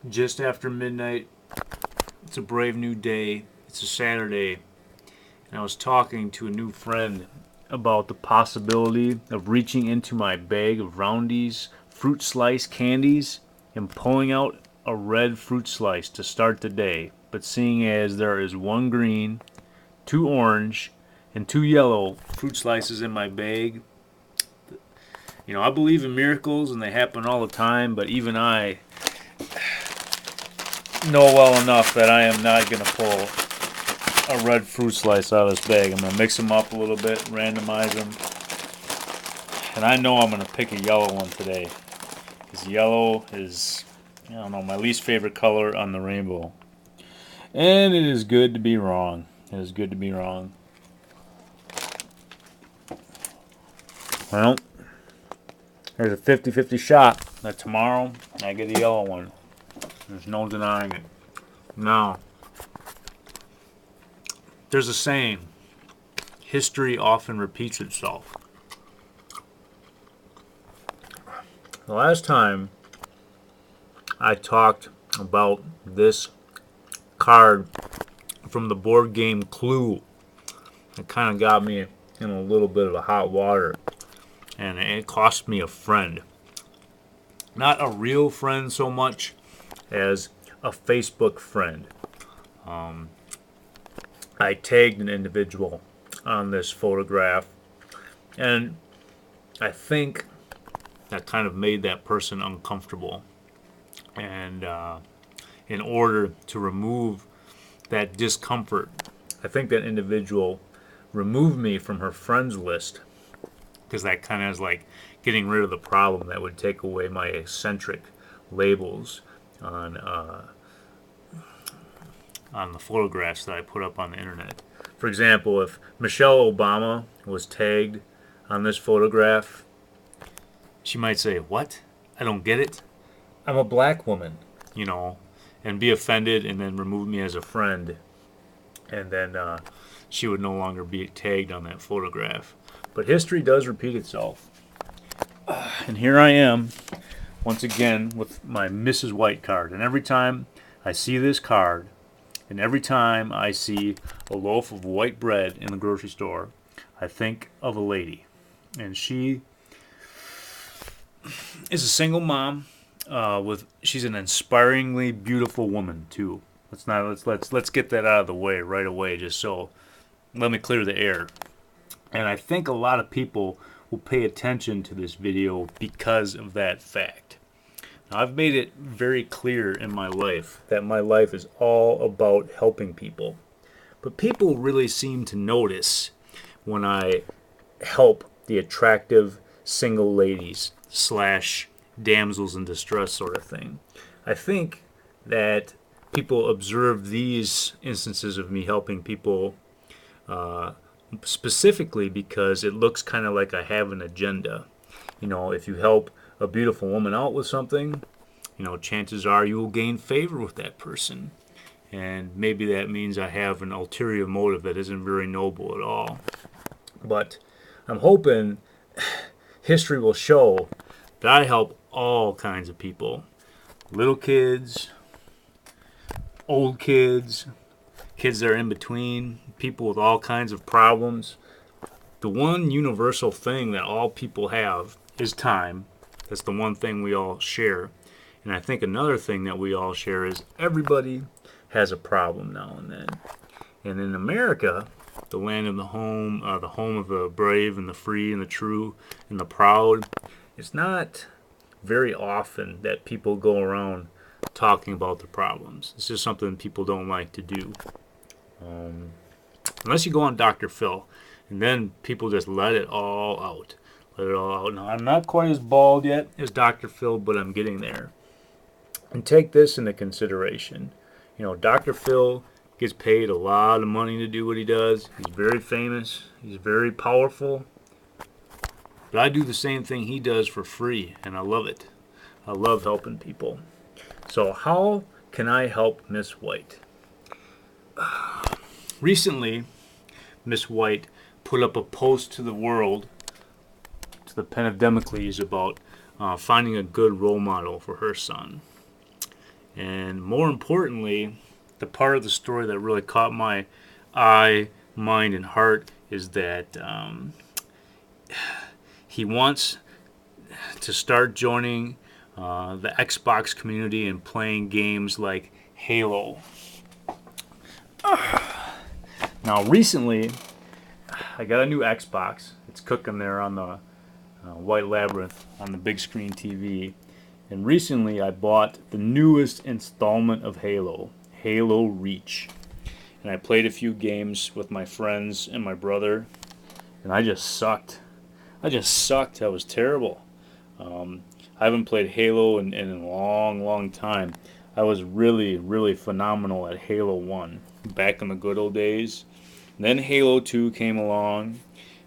just after midnight. It's a brave new day. It's a Saturday. And I was talking to a new friend about the possibility of reaching into my bag of Roundy's fruit slice candies and pulling out a red fruit slice to start the day. But seeing as there is one green, two orange, and two yellow fruit slices in my bag, I believe in miracles and they happen all the time, but even I know well enough that I am not going to pull a red fruit slice out of this bag. I'm going to mix them up a little bit, randomize them. And I know I'm going to pick a yellow one today. Because yellow is, I don't know, my least favorite color on the rainbow. And it is good to be wrong. It is good to be wrong. Well, there's a 50-50 shot that tomorrow I get a yellow one. There's no denying it. Now, there's a saying, history often repeats itself. The last time I talked about this card from the board game Clue, it kind of got me in a little bit of a hot water. And it cost me a friend. Not a real friend so much as a Facebook friend. I tagged an individual on this photograph, and I think that kind of made that person uncomfortable. And in order to remove that discomfort, I think that individual removed me from her friends list, because that kind of is like getting rid of the problem that would take away my eccentric labels on the photographs that I put up on the internet. For example, if Michelle Obama was tagged on this photograph, she might say, "What? I don't get it. I'm a black woman," and be offended and then remove me as a friend. And then she would no longer be tagged on that photograph. But history does repeat itself. And here I am, once again, with my Mrs. White card. And every time I see this card, and every time I see a loaf of white bread in the grocery store, I think of a lady. And she is a single mom. She's an inspiringly beautiful woman too. Let's get that out of the way right away. Let me clear the air. And I think a lot of people will pay attention to this video because of that fact. Now, I've made it very clear in my life that my life is all about helping people. But people really seem to notice when I help the attractive single ladies / damsels in distress sort of thing. I think that people observe these instances of me helping people specifically because it looks kind of like I have an agenda. If you help a beautiful woman out with something, chances are you will gain favor with that person. And maybe that means I have an ulterior motive that isn't very noble at all. But I'm hoping history will show that I help all kinds of people. Little kids, old kids, kids that are in between, people with all kinds of problems. The one universal thing that all people have is time. That's the one thing we all share. And I think another thing that we all share is everybody has a problem now and then. And in America, the land of the home of the brave and the free and the true and the proud, it's not very often that people go around talking about the problems. It's just something people don't like to do. Unless you go on Dr. Phil, and then people just let it all out. Now, I'm not quite as bald yet as Dr. Phil, but I'm getting there. And take this into consideration. Dr. Phil gets paid a lot of money to do what he does. He's very famous. He's very powerful. But I do the same thing he does for free, and I love it. I love helping people. So how can I help Miss White? Recently, Miss White put up a post to the world, to the pen of Damocles, about finding a good role model for her son. And more importantly, the part of the story that really caught my eye, mind, and heart is that he wants to start joining the Xbox community and playing games like Halo. Now, recently, I got a new Xbox. It's cooking there on the White Labyrinth on the big screen TV. And recently, I bought the newest installment of Halo, Halo Reach. And I played a few games with my friends and my brother, and I just sucked. I was terrible. I haven't played Halo in a long, long time. I was really, really phenomenal at Halo 1 back in the good old days. And then Halo 2 came along,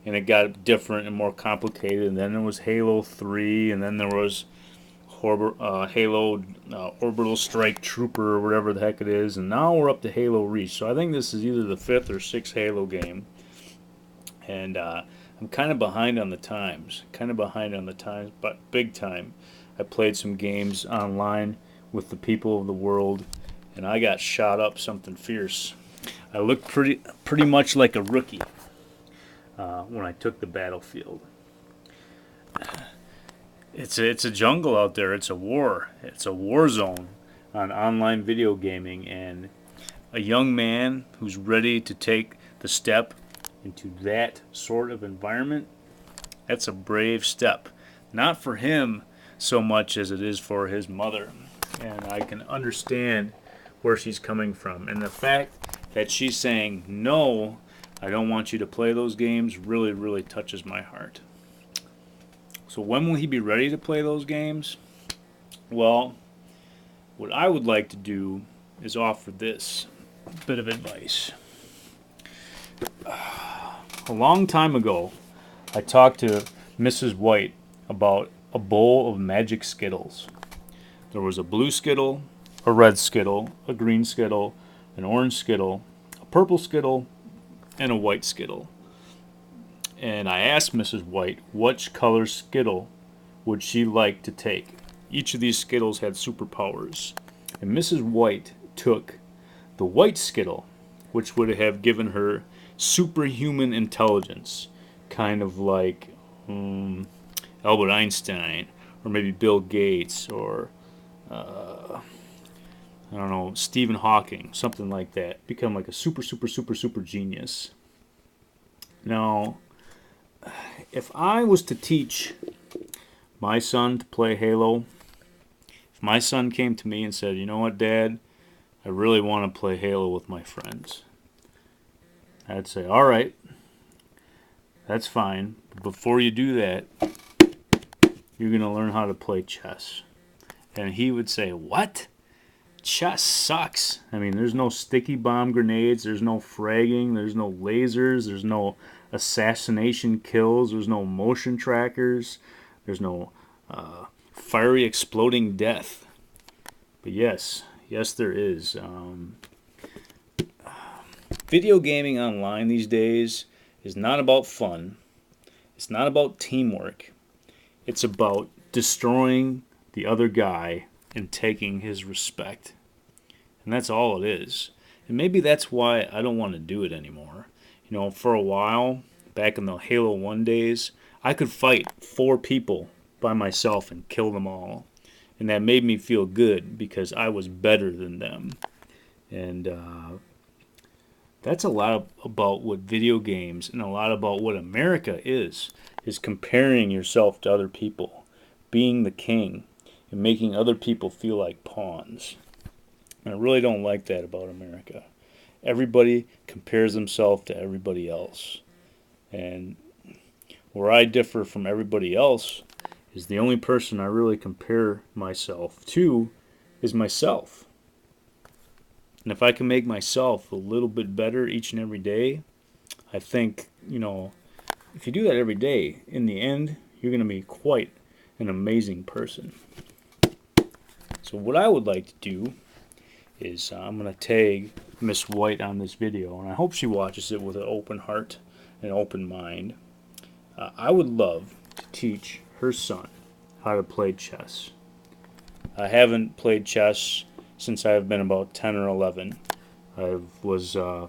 and it got different and more complicated. And then there was Halo 3, and then there was Halo Orbital Strike Trooper, or whatever the heck it is. And now we're up to Halo Reach. So I think this is either the 5th or 6th Halo game. And I'm kind of behind on the times. But big time. I played some games online with the people of the world, and I got shot up something fierce. I looked pretty much like a rookie when I took the battlefield. It's a jungle out there. It's a war. It's a war zone on online video gaming, and a young man who's ready to take the step into that sort of environment, that's a brave step. Not for him so much as it is for his mother. And I can understand where she's coming from. And the fact that she's saying, no, I don't want you to play those games, really, really touches my heart. So when will he be ready to play those games? Well, what I would like to do is offer this bit of advice. A long time ago, I talked to Mrs. White about a bowl of magic Skittles. There was a blue Skittle, a red Skittle, a green Skittle, an orange Skittle, a purple Skittle, and a white Skittle. And I asked Mrs. White which color Skittle would she like to take. Each of these Skittles had superpowers. And Mrs. White took the white Skittle, which would have given her superhuman intelligence, kind of like Albert Einstein, or maybe Bill Gates, or I don't know, Stephen Hawking, something like that. Become like a super genius. Now, if I was to teach my son to play Halo, if my son came to me and said, you know what, Dad, I really want to play Halo with my friends, I'd say, all right, that's fine. But before you do that, you're going to learn how to play chess. And he would say, what? Chess sucks. I mean, there's no sticky bomb grenades, there's no fragging, there's no lasers, there's no assassination kills, there's no motion trackers, there's no fiery exploding death. But yes, there is. Video gaming online these days is not about fun. It's not about teamwork. It's about destroying the other guy and taking his respect. And that's all it is. And maybe that's why I don't want to do it anymore. You know, for a while, back in the Halo 1 days, I could fight 4 people by myself and kill them all. And that made me feel good because I was better than them. And that's a lot about what video games and a lot about what America is comparing yourself to other people, being the king, and making other people feel like pawns. And I really don't like that about America. Everybody compares themselves to everybody else. And where I differ from everybody else is the only person I really compare myself to is myself. And if I can make myself a little bit better each and every day, I think, you know, if you do that every day, in the end, you're going to be quite an amazing person. So what I would like to do is I'm going to tag Miss White on this video, and I hope she watches it with an open heart and open mind. I would love to teach her son how to play chess. I haven't played chess since I've been about 10 or 11. I was a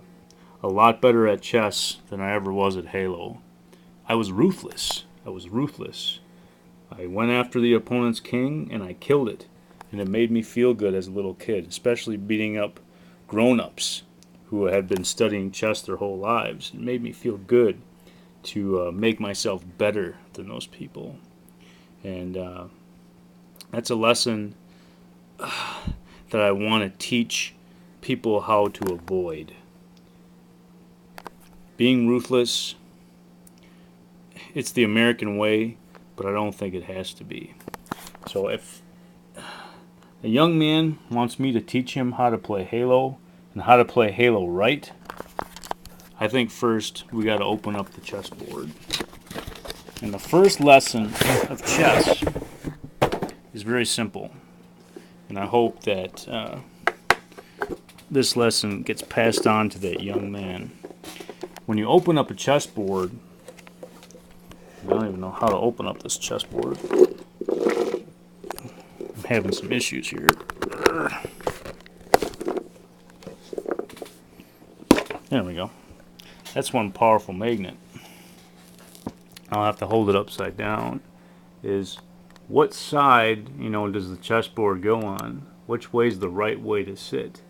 lot better at chess than I ever was at Halo. I was ruthless. I was ruthless. I went after the opponent's king and I killed it. And it made me feel good as a little kid, especially beating up grown-ups who had been studying chess their whole lives. It made me feel good to make myself better than those people. And that's a lesson that I want to teach people how to avoid. Being ruthless, it's the American way, but I don't think it has to be. So if a young man wants me to teach him how to play Halo and how to play Halo right, I think first we got to open up the chessboard. And the first lesson of chess is very simple. And I hope that this lesson gets passed on to that young man. When you open up a chessboard, I don't even know how to open up this chessboard. I'm having some issues here. There we go. That's one powerful magnet. I'll have to hold it upside down. Is what side, does the chessboard go on? Which way is the right way to sit?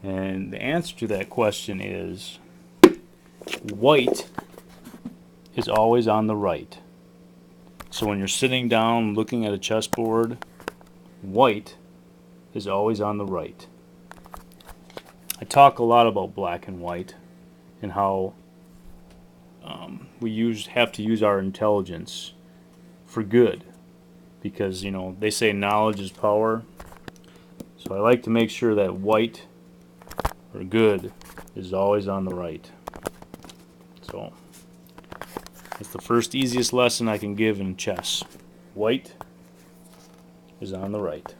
And the answer to that question is white is always on the right. So when you're sitting down looking at a chessboard, white is always on the right. I talk a lot about black and white and how we have to use our intelligence for good, because they say knowledge is power. So I like to make sure that white or good is always on the right. So that's the first easiest lesson I can give in chess. White is on the right.